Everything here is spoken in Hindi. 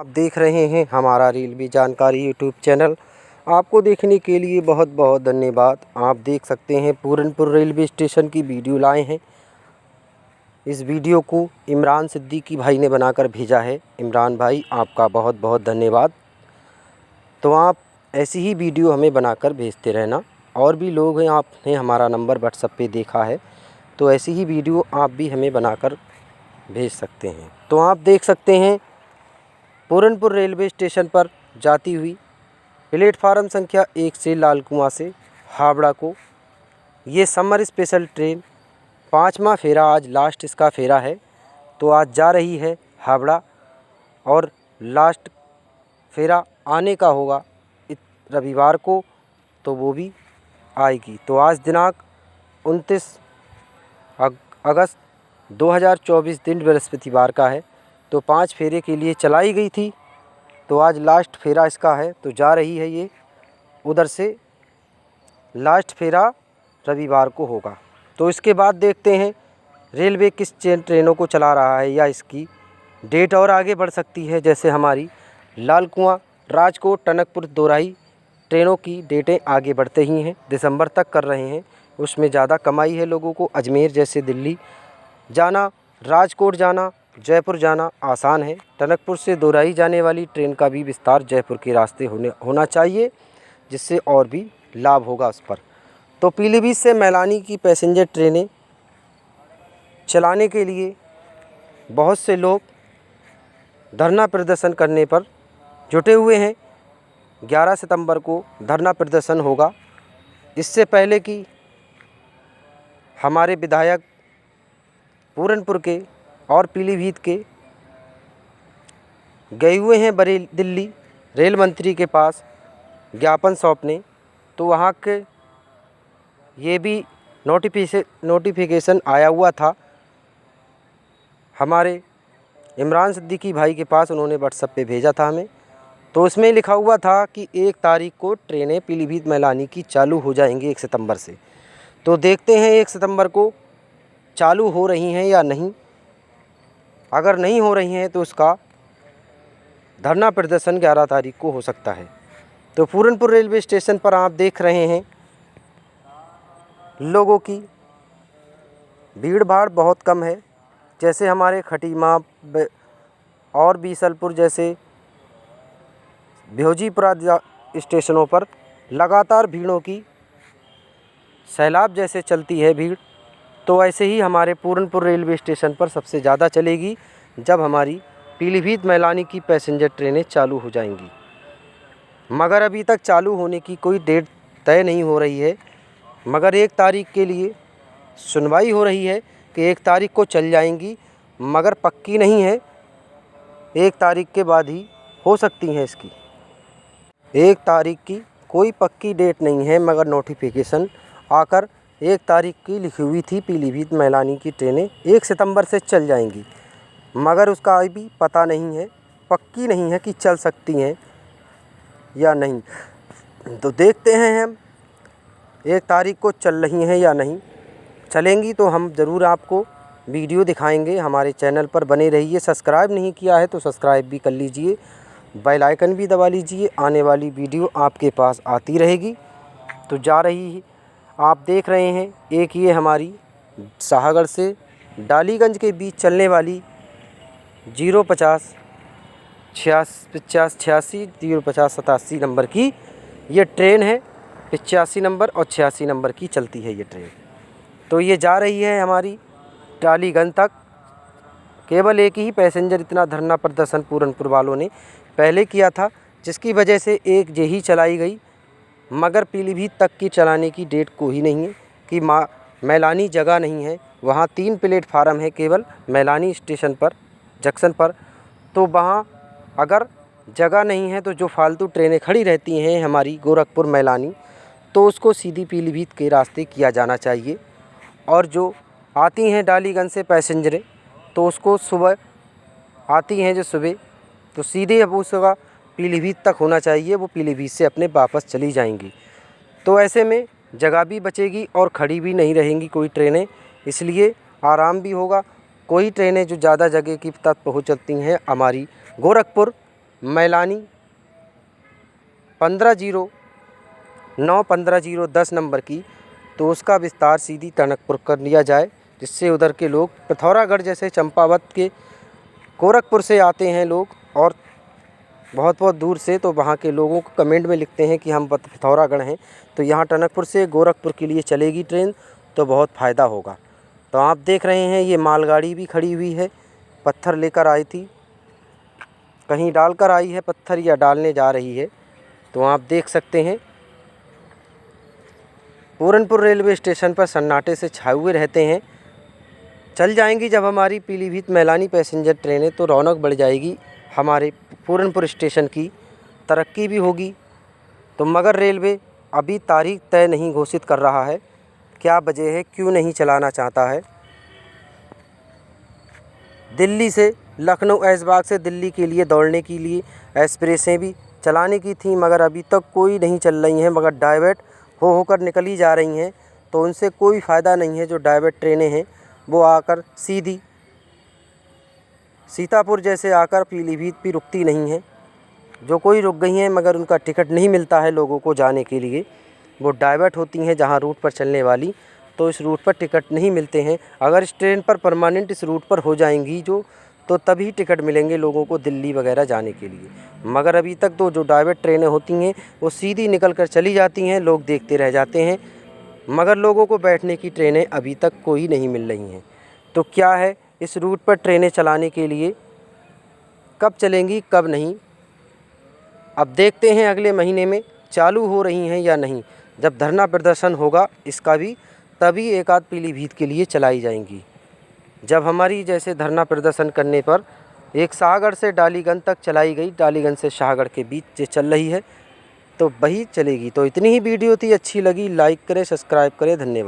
आप देख रहे हैं हमारा रेलवे जानकारी यूट्यूब चैनल। आपको देखने के लिए बहुत बहुत धन्यवाद। आप देख सकते हैं पूरनपुर रेलवे स्टेशन की वीडियो लाए हैं। इस वीडियो को इमरान सिद्दीकी भाई ने बनाकर भेजा है। इमरान भाई, आपका बहुत बहुत धन्यवाद। तो आप ऐसी ही वीडियो हमें बनाकर भेजते रहना। और भी लोग हैं, आपने हमारा नंबर व्हाट्सएप पे देखा है, तो ऐसी ही वीडियो आप भी हमें बनाकर भेज सकते हैं। तो आप देख सकते हैं पूरनपुर रेलवे स्टेशन पर जाती हुई प्लेटफार्म संख्या 1 से लाल कुआं से हावड़ा को ये समर स्पेशल ट्रेन 5वां फेरा, आज लास्ट इसका फेरा है। तो आज जा रही है हावड़ा और लास्ट फेरा आने का होगा रविवार को, तो वो भी आएगी। तो आज दिनांक 29 अगस्त 2024 दिन बृहस्पतिवार का है। तो 5 फेरे के लिए चलाई गई थी, तो आज लास्ट फेरा इसका है। तो जा रही है ये उधर से, लास्ट फेरा रविवार को होगा। तो इसके बाद देखते हैं रेलवे किस ट्रेनों को चला रहा है, या इसकी डेट और आगे बढ़ सकती है। जैसे हमारी लाल कुआं, राजकोट, टनकपुर, दोराई ट्रेनों की डेटें आगे बढ़ते ही हैं, दिसंबर तक कर रहे हैं। उसमें ज़्यादा कमाई है लोगों को। अजमेर जैसे दिल्ली जाना, राजकोट जाना, जयपुर जाना आसान है। टनकपुर से दोराई जाने वाली ट्रेन का भी विस्तार जयपुर के रास्ते होना चाहिए, जिससे और भी लाभ होगा उस पर। तो पीलीभीत से मैलानी की पैसेंजर ट्रेनें चलाने के लिए बहुत से लोग धरना प्रदर्शन करने पर जुटे हुए हैं। 11 सितंबर को धरना प्रदर्शन होगा। इससे पहले कि हमारे विधायक पूरनपुर के और पीलीभीत के गए हुए हैं दिल्ली रेल मंत्री के पास ज्ञापन सौंपने। तो वहाँ के ये भी नोटिफिकेशन आया हुआ था हमारे इमरान सिद्दीकी भाई के पास, उन्होंने व्हाट्सएप पे भेजा था हमें। तो उसमें लिखा हुआ था कि 1 तारीख को ट्रेनें पीलीभीत मैलानी की चालू हो जाएंगी 1 सितंबर से। तो देखते हैं 1 सितंबर को चालू हो रही हैं या नहीं। अगर नहीं हो रही हैं तो उसका धरना प्रदर्शन 11 तारीख को हो सकता है। तो पूरनपुर रेलवे स्टेशन पर आप देख रहे हैं लोगों की भीड़ भाड़ बहुत कम है। जैसे हमारे खटीमा और बीसलपुर जैसे भ्योजीपुरा स्टेशनों पर लगातार भीड़ों की सैलाब जैसे चलती है भीड़, तो ऐसे ही हमारे पूरनपुर रेलवे स्टेशन पर सबसे ज़्यादा चलेगी जब हमारी पीलीभीत मैलानी की पैसेंजर ट्रेनें चालू हो जाएंगी। मगर अभी तक चालू होने की कोई डेट तय नहीं हो रही है। मगर 1 तारीख के लिए सुनवाई हो रही है कि 1 तारीख को चल जाएंगी, मगर पक्की नहीं है। 1 तारीख के बाद ही हो सकती हैं इसकी। 1 तारीख की कोई पक्की डेट नहीं है, मगर नोटिफिकेशन आकर 1 तारीख की लिखी हुई थी। पीलीभीत मैलानी की ट्रेनें 1 सितंबर से चल जाएंगी, मगर उसका अभी पता नहीं है, पक्की नहीं है कि चल सकती हैं या नहीं। तो देखते हैं हम 1 तारीख को चल रही हैं या नहीं। चलेंगी तो हम ज़रूर आपको वीडियो दिखाएंगे। हमारे चैनल पर बने रहिए। सब्सक्राइब नहीं किया है तो सब्सक्राइब भी कर लीजिए, बेल आइकन भी दबा लीजिए। आने वाली वीडियो आपके पास आती रहेगी। तो जा रही है, आप देख रहे हैं, एक ये हमारी शाहगढ़ से डालीगंज के बीच चलने वाली 050 86 050 87 नंबर की ये ट्रेन है। 85 नंबर और 86 नंबर की चलती है ये ट्रेन। तो ये जा रही है हमारी डालीगंज तक। केवल एक ही पैसेंजर इतना धरना प्रदर्शन पूरनपुर वालों ने पहले किया था, जिसकी वजह से एक यही चलाई गई। मगर पीलीभीत तक की चलाने की डेट कोई नहीं है कि मैलानी जगह नहीं है। वहाँ 3 प्लेटफार्म है केवल मैलानी स्टेशन पर, जंक्शन पर। तो वहाँ अगर जगह नहीं है तो जो फालतू ट्रेनें खड़ी रहती हैं हमारी गोरखपुर मैलानी, तो उसको सीधी पीलीभीत के रास्ते किया जाना चाहिए। और जो आती हैं डालीगंज से पैसेंजरें, तो उसको सुबह आती हैं जो सुबह, तो सीधे अब उसका पीलीभीत तक होना चाहिए। वो पीलीभीत से अपने वापस चली जाएंगी। तो ऐसे में जगह भी बचेगी और खड़ी भी नहीं रहेंगी कोई ट्रेनें, इसलिए आराम भी होगा। कोई ट्रेनें जो ज़्यादा जगह की तक पहुँचती हैं हमारी गोरखपुर मैलानी 1509-1510 नंबर की, तो उसका विस्तार सीधी टनकपुर कर लिया जाए, जिससे उधर के लोग पिथौरागढ़ जैसे चंपावत के गोरखपुर से आते हैं लोग और बहुत बहुत दूर से, तो वहाँ के लोगों को कमेंट में लिखते हैं कि हम पिथौरागढ़ हैं, तो यहाँ टनकपुर से गोरखपुर के लिए चलेगी ट्रेन, तो बहुत फ़ायदा होगा। तो आप देख रहे हैं ये मालगाड़ी भी खड़ी हुई है, पत्थर लेकर आई थी, कहीं डालकर आई है पत्थर या डालने जा रही है। तो आप देख सकते हैं पूरनपुर रेलवे स्टेशन पर सन्नाटे से छाए हुए रहते हैं। चल जाएंगी जब हमारी पीलीभीत मैलानी पैसेंजर ट्रेनें, तो रौनक बढ़ जाएगी, हमारे पूरनपुर स्टेशन की तरक्की भी होगी। तो मगर रेलवे अभी तारीख तय नहीं घोषित कर रहा है, क्या वजह है, क्यों नहीं चलाना चाहता है। दिल्ली से लखनऊ, ऐशबाग से दिल्ली के लिए दौड़ने के लिए एक्सप्रेसें भी चलाने की थी, मगर अभी तक कोई नहीं चल रही हैं, मगर डाइवर्ट होकर निकली जा रही हैं, तो उनसे कोई फ़ायदा नहीं है। जो डाइवर्ट ट्रेनें हैं वो आकर सीधी सीतापुर जैसे आकर पीलीभीत भी रुकती नहीं हैं। जो कोई रुक गई हैं मगर उनका टिकट नहीं मिलता है लोगों को जाने के लिए, वो डाइवर्ट होती हैं जहाँ रूट पर चलने वाली, तो इस रूट पर टिकट नहीं मिलते हैं। अगर इस ट्रेन पर परमानेंट इस रूट पर हो जाएंगी तो तभी टिकट मिलेंगे लोगों को दिल्ली वगैरह जाने के लिए। मगर अभी तक तो जो डाइवर्ट ट्रेनें होती हैं वो सीधी निकल कर चली जाती हैं, लोग देखते रह जाते हैं, मगर लोगों को बैठने की ट्रेनें अभी तक कोई नहीं मिल रही हैं। तो क्या है, इस रूट पर ट्रेनें चलाने के लिए कब चलेंगी कब नहीं, अब देखते हैं अगले महीने में चालू हो रही हैं या नहीं। जब धरना प्रदर्शन होगा इसका भी, तभी एक आध पीलीभीत के लिए चलाई जाएंगी। जब हमारी जैसे धरना प्रदर्शन करने पर एक शाहगढ़ से डालीगंज तक चलाई गई, डालीगंज से शाहगढ़ के बीच जो चल रही है, तो वही चलेगी। तो इतनी ही वीडियो थी, अच्छी लगी लाइक करें, सब्सक्राइब करें, धन्यवाद।